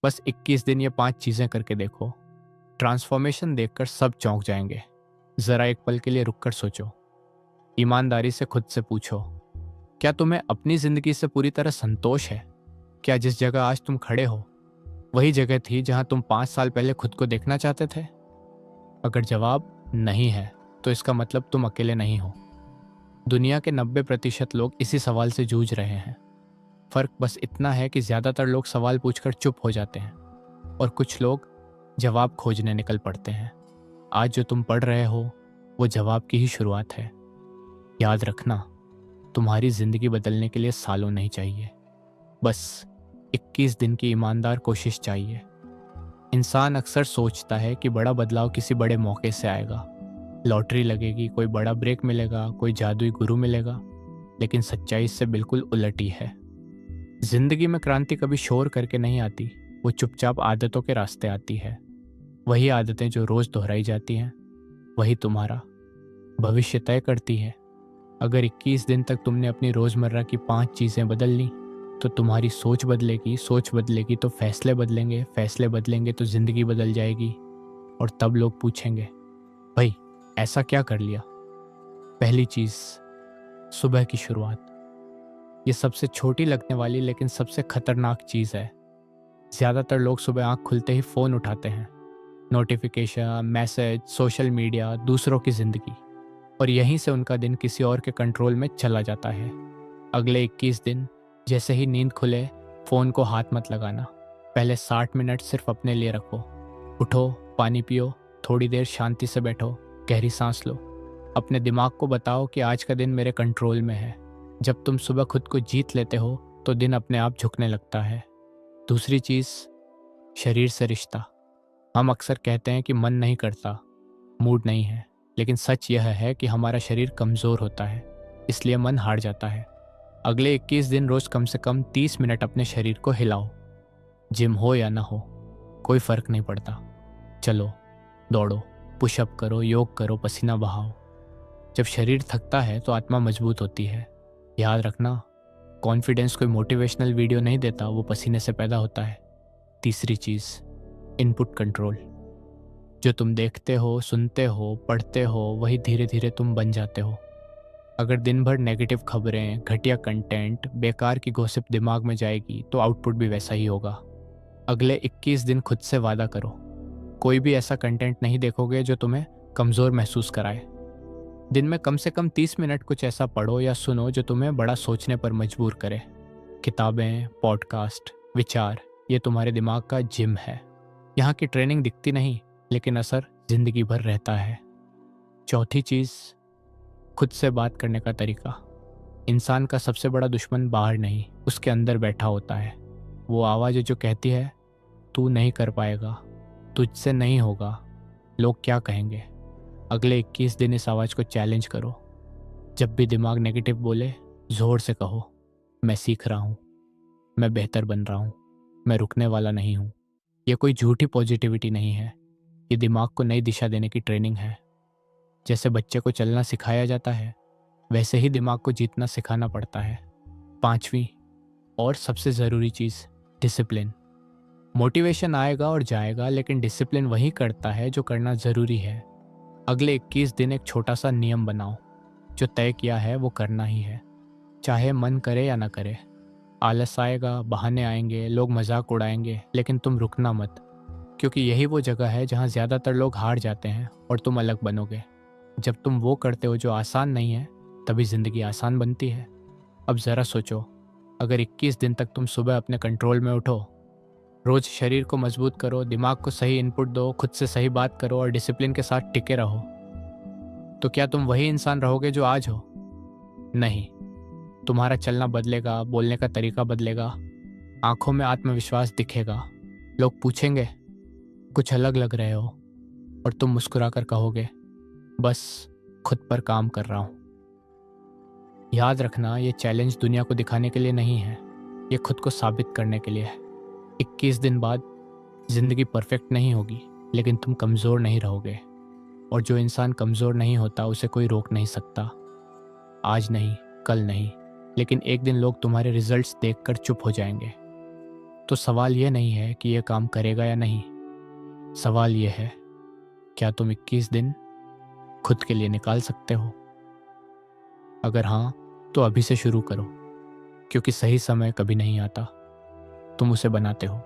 बस 21 दिन ये 5 चीज़ें करके देखो। ट्रांसफॉर्मेशन देखकर सब चौंक जाएंगे। ज़रा एक पल के लिए रुककर सोचो। ईमानदारी से खुद से पूछो, क्या तुम्हें अपनी ज़िंदगी से पूरी तरह संतोष है? क्या जिस जगह आज तुम खड़े हो वही जगह थी जहां तुम 5 साल पहले खुद को देखना चाहते थे? अगर जवाब नहीं है तो इसका मतलब तुम अकेले नहीं हो। दुनिया के 90% लोग इसी सवाल से जूझ रहे हैं। फर्क बस इतना है कि ज़्यादातर लोग सवाल पूछकर चुप हो जाते हैं और कुछ लोग जवाब खोजने निकल पड़ते हैं। आज जो तुम पढ़ रहे हो वो जवाब की ही शुरुआत है। याद रखना, तुम्हारी ज़िंदगी बदलने के लिए सालों नहीं चाहिए, बस 21 दिन की ईमानदार कोशिश चाहिए। इंसान अक्सर सोचता है कि बड़ा बदलाव किसी बड़े मौके से आएगा, लॉटरी लगेगी, कोई बड़ा ब्रेक मिलेगा, कोई जादुई गुरु मिलेगा। लेकिन सच्चाई इससे बिल्कुल उलट ही है। जिंदगी में क्रांति कभी शोर करके नहीं आती, वो चुपचाप आदतों के रास्ते आती है। वही आदतें जो रोज दोहराई जाती हैं, वही तुम्हारा भविष्य तय करती है। अगर 21 दिन तक तुमने अपनी रोजमर्रा की 5 चीजें बदल ली तो तुम्हारी सोच बदलेगी, सोच बदलेगी तो फैसले बदलेंगे, फैसले बदलेंगे तो जिंदगी बदल जाएगी। और तब लोग पूछेंगे, भाई ऐसा क्या कर लिया? पहली चीज, सुबह की शुरुआत। ये सबसे छोटी लगने वाली लेकिन सबसे खतरनाक चीज है। ज्यादातर लोग सुबह आंख खुलते ही फोन उठाते हैं। नोटिफिकेशन, मैसेज, सोशल मीडिया, दूसरों की जिंदगी, और यहीं से उनका दिन किसी और के कंट्रोल में चला जाता है। अगले 21 दिन जैसे ही नींद खुले, फोन को हाथ मत लगाना। पहले 60 मिनट सिर्फ अपने लिए रखो। उठो, पानी पियो, थोड़ी देर शांति से बैठो, गहरी सांस लो। अपने दिमाग को बताओ कि आज का दिन मेरे कंट्रोल में है। जब तुम सुबह खुद को जीत लेते हो तो दिन अपने आप झुकने लगता है। दूसरी चीज, शरीर से रिश्ता। हम अक्सर कहते हैं कि मन नहीं करता, मूड नहीं है, लेकिन सच यह है कि हमारा शरीर कमज़ोर होता है, इसलिए मन हार जाता है। अगले 21 दिन रोज कम से कम 30 मिनट अपने शरीर को हिलाओ। जिम हो या ना हो, कोई फर्क नहीं पड़ता। चलो, दौड़ो, पुशअप करो, योग करो, पसीना बहाओ। जब शरीर थकता है तो आत्मा मजबूत होती है। याद रखना, कॉन्फिडेंस कोई मोटिवेशनल वीडियो नहीं देता, वो पसीने से पैदा होता है। तीसरी चीज़, इनपुट कंट्रोल। जो तुम देखते हो, सुनते हो, पढ़ते हो, वही धीरे धीरे तुम बन जाते हो। अगर दिन भर नेगेटिव खबरें, घटिया कंटेंट, बेकार की गॉसिप दिमाग में जाएगी तो आउटपुट भी वैसा ही होगा। अगले 21 दिन खुद से वादा करो, कोई भी ऐसा कंटेंट नहीं देखोगे जो तुम्हें कमज़ोर महसूस कराए। दिन में कम से कम 30 मिनट कुछ ऐसा पढ़ो या सुनो जो तुम्हें बड़ा सोचने पर मजबूर करे। किताबें, पॉडकास्ट, विचार, ये तुम्हारे दिमाग का जिम है। यहाँ की ट्रेनिंग दिखती नहीं, लेकिन असर जिंदगी भर रहता है। चौथी चीज़, खुद से बात करने का तरीका। इंसान का सबसे बड़ा दुश्मन बाहर नहीं, उसके अंदर बैठा होता है। वो आवाज़ जो कहती है, तू नहीं कर पाएगा, तुझसे नहीं होगा, लोग क्या कहेंगे। अगले 21 दिन इस आवाज़ को चैलेंज करो। जब भी दिमाग नेगेटिव बोले, जोर से कहो, मैं सीख रहा हूँ, मैं बेहतर बन रहा हूँ, मैं रुकने वाला नहीं हूँ। ये कोई झूठी पॉजिटिविटी नहीं है, ये दिमाग को नई दिशा देने की ट्रेनिंग है। जैसे बच्चे को चलना सिखाया जाता है, वैसे ही दिमाग को जीतना सिखाना पड़ता है। पांचवी और सबसे ज़रूरी चीज़, डिसिप्लिन। मोटिवेशन आएगा और जाएगा, लेकिन डिसिप्लिन वही करता है जो करना ज़रूरी है। अगले 21 दिन एक छोटा सा नियम बनाओ, जो तय किया है वो करना ही है, चाहे मन करे या ना करे। आलस आएगा, बहाने आएंगे, लोग मजाक उड़ाएंगे, लेकिन तुम रुकना मत, क्योंकि यही वो जगह है जहाँ ज़्यादातर लोग हार जाते हैं और तुम अलग बनोगे। जब तुम वो करते हो जो आसान नहीं है, तभी ज़िंदगी आसान बनती है। अब ज़रा सोचो, अगर 21 दिन तक तुम सुबह अपने कंट्रोल में उठो, रोज़ शरीर को मजबूत करो, दिमाग को सही इनपुट दो, खुद से सही बात करो और डिसिप्लिन के साथ टिके रहो, तो क्या तुम वही इंसान रहोगे जो आज हो? नहीं। तुम्हारा चलना बदलेगा, बोलने का तरीका बदलेगा, आंखों में आत्मविश्वास दिखेगा। लोग पूछेंगे, कुछ अलग लग रहे हो, और तुम मुस्कुराकर कहोगे, बस खुद पर काम कर रहा हूँ। याद रखना, ये चैलेंज दुनिया को दिखाने के लिए नहीं है, ये खुद को साबित करने के लिए है। 21 दिन बाद जिंदगी परफेक्ट नहीं होगी, लेकिन तुम कमज़ोर नहीं रहोगे, और जो इंसान कमज़ोर नहीं होता उसे कोई रोक नहीं सकता। आज नहीं, कल नहीं, लेकिन एक दिन लोग तुम्हारे रिजल्ट्स देखकर चुप हो जाएंगे। तो सवाल यह नहीं है कि यह काम करेगा या नहीं, सवाल यह है, क्या तुम 21 दिन खुद के लिए निकाल सकते हो? अगर हाँ, तो अभी से शुरू करो, क्योंकि सही समय कभी नहीं आता, तुम उसे बनाते हो।